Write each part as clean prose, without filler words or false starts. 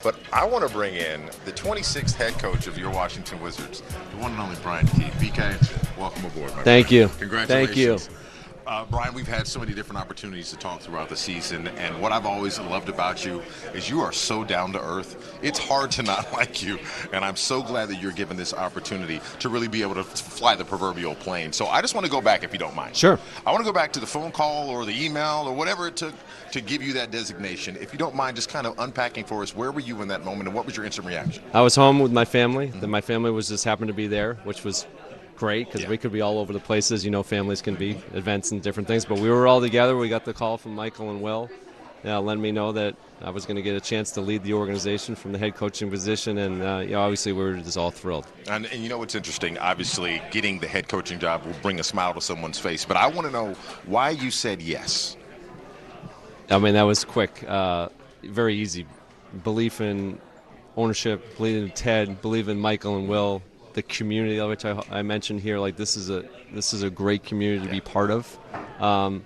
But I want to bring in the 26th head coach of your Washington Wizards, the one and only Brian Keefe. BK, welcome aboard, my Thank friend. you. Congratulations. Thank you. Brian, we've had so many different opportunities to talk throughout the season, and what I've always loved about you is you are so down to earth. It's hard to not like you, and I'm so glad that you're given this opportunity to really be able to fly the proverbial plane. So I just want to go back, if you don't mind. Sure. I want to go back to the phone call or the email or whatever it took to give you that designation. If you don't mind just kind of unpacking for us, where were you in that moment and what was your instant reaction? I was home with my family. Then my family was just happened to be there, which was great because we could be all over the places. You know, families can be events and different things. But we were all together. We got the call from Michael and Will, letting me know that I was going to get a chance to lead the organization from the head coaching position. And obviously we were just all thrilled. And you know what's interesting? Obviously, getting the head coaching job will bring a smile to someone's face. But I want to know why you said yes. I mean, that was quick, very easy. Belief in ownership, believe in Ted, believe in Michael and Will, the community of which I mentioned here. Like this is a great community to be part of, and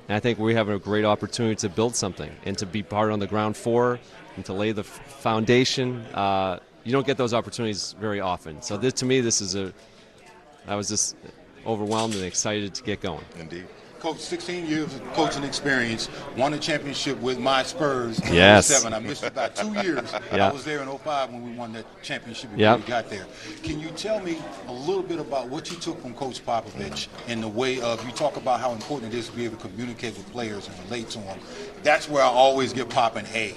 I think we have a great opportunity to build something and to be part on the ground floor and to lay the foundation. You don't get those opportunities very often. So this, to me, I was just overwhelmed and excited to get going. Indeed. Coach, 16 years of coaching experience, won a championship with my Spurs in Yes. 07. I missed about 2 years. Yeah. I was there in 05 when we won that championship before Yep. we got there. Can you tell me a little bit about what you took from Coach Popovich in the way of, you talk about how important it is to be able to communicate with players and relate to them. That's where I always get popping, hey,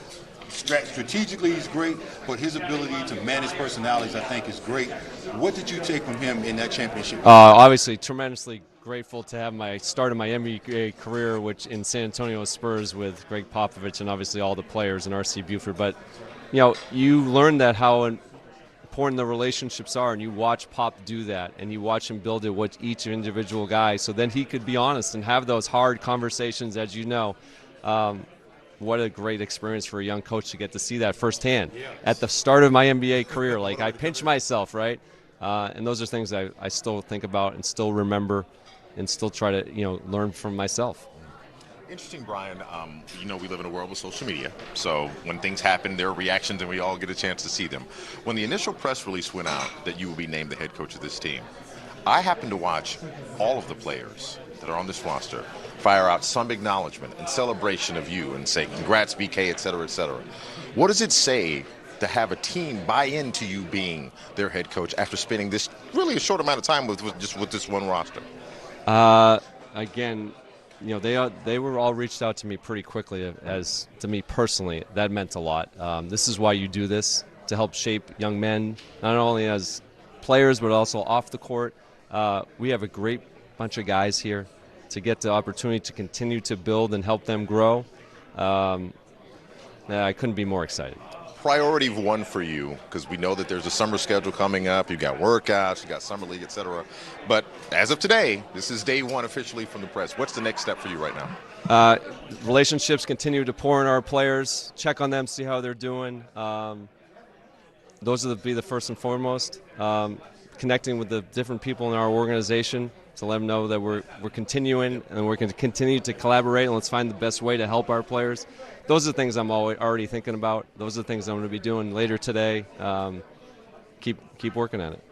strategically he's great, but his ability to manage personalities I think is great. What did you take from him in that championship? Obviously, tremendously grateful to have my start of my NBA career, which in San Antonio Spurs with Gregg Popovich and obviously all the players and R.C. Buford. But you learn that how important the relationships are, and you watch Pop do that, and you watch him build it with each individual guy, so then he could be honest and have those hard conversations. As you know, what a great experience for a young coach to get to see that firsthand at the start of my NBA career. Like I pinch myself, right? And those are things I still think about and still remember and still try to learn from myself. Interesting, Brian. We live in a world with social media. So when things happen, there are reactions and we all get a chance to see them. When the initial press release went out that you will be named the head coach of this team, I happened to watch all of the players that are on this roster fire out some acknowledgement and celebration of you and say, congrats, BK, et cetera, et cetera. What does it say to have a team buy into you being their head coach after spending this really a short amount of time with this one roster? Again, they were all reached out to me pretty quickly. As to me personally, that meant a lot. This is why you do this, to help shape young men, not only as players but also off the court. We have a great bunch of guys here to get the opportunity to continue to build and help them grow. I couldn't be more excited. Priority one for you, because we know that there's a summer schedule coming up. You've got workouts, you've got summer league, et cetera. But as of today, this is day one officially from the press. What's the next step for you right now? Relationships continue to pour in our players, check on them, see how they're doing. Those will be the first and foremost. Connecting with the different people in our organization to let them know that we're continuing and we're going to continue to collaborate, and let's find the best way to help our players. Those are the things I'm already thinking about. Those are the things I'm going to be doing later today. Keep working on it.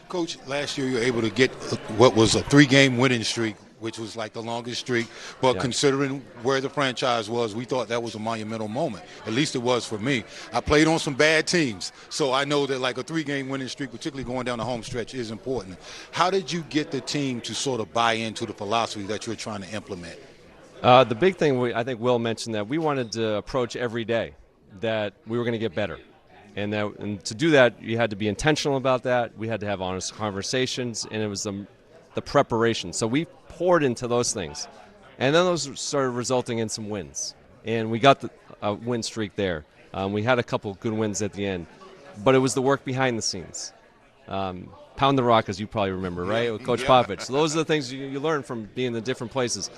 Coach, last year you were able to get what was a 3-game winning streak, which was like the longest streak. But considering where the franchise was, we thought that was a monumental moment. At least it was for me. I played on some bad teams, so I know that like a 3-game winning streak, particularly going down the home stretch, is important. How did you get the team to sort of buy into the philosophy that you're trying to implement? The big thing, I think Will mentioned that we wanted to approach every day that we were going to get better. And to do that, you had to be intentional about that. We had to have honest conversations, and it was the preparation. So we poured into those things. And then those started resulting in some wins. And we got the win streak there. We had a couple good wins at the end. But it was the work behind the scenes. Pound the rock, as you probably remember, right, with Coach Popovich. So those are the things you learn from being in the different places.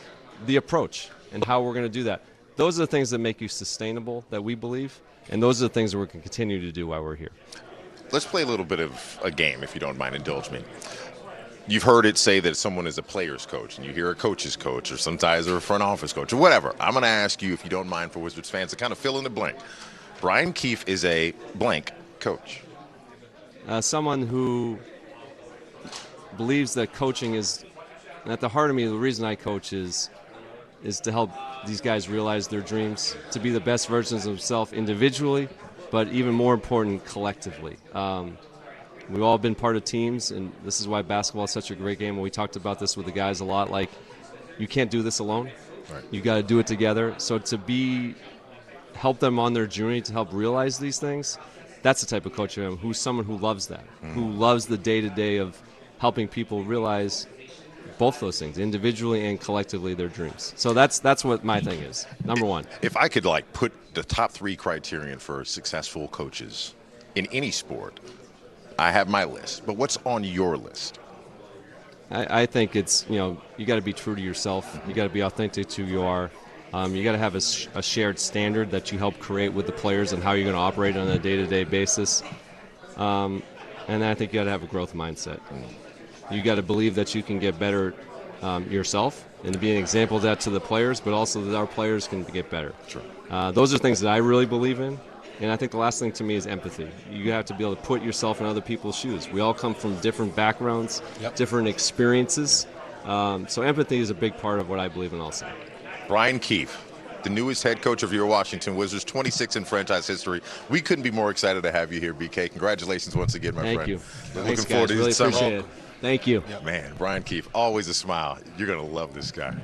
The approach and how we're going to do that. Those are the things that make you sustainable, that we believe. And those are the things that we're going to continue to do while we're here. Let's play a little bit of a game, if you don't mind, indulge me. You've heard it say that someone is a player's coach, and you hear a coach's coach, or sometimes they're a front office coach, or whatever. I'm going to ask you, if you don't mind, for Wizards fans, to kind of fill in the blank. Brian Keefe is a blank coach. Someone who believes that coaching is, and at the heart of me, the reason I coach is to help these guys realize their dreams, to be the best versions of themselves individually, but even more important, collectively. We've all been part of teams, and this is why basketball is such a great game. We talked about this with the guys a lot. Like, you can't do this alone. Right. You got to do it together. So help them on their journey to help realize these things. That's the type of coach I am. Who's someone who loves that, who loves the day-to-day of helping people realize both those things, individually and collectively, their dreams. So that's what my thing is. Number one. If I could put the top 3 criterion for successful coaches in any sport, I have my list. But what's on your list? I think it's, you got to be true to yourself. You got to be authentic to who you are. You got to have a shared standard that you help create with the players and how you're going to operate on a day-to-day basis. And I think you got to have a growth mindset. You got to believe that you can get better yourself and to be an example of that to the players, but also that our players can get better. Sure. Those are things that I really believe in. And I think the last thing to me is empathy. You have to be able to put yourself in other people's shoes. We all come from different backgrounds, different experiences. So empathy is a big part of what I believe in also. Brian Keefe, the newest head coach of your Washington Wizards, 26 in franchise history. We couldn't be more excited to have you here, BK. Congratulations once again, my friend. Thank you. Looking forward to really this summer. appreciate it. Thank you. Man, Brian Keefe, always a smile. You're going to love this guy.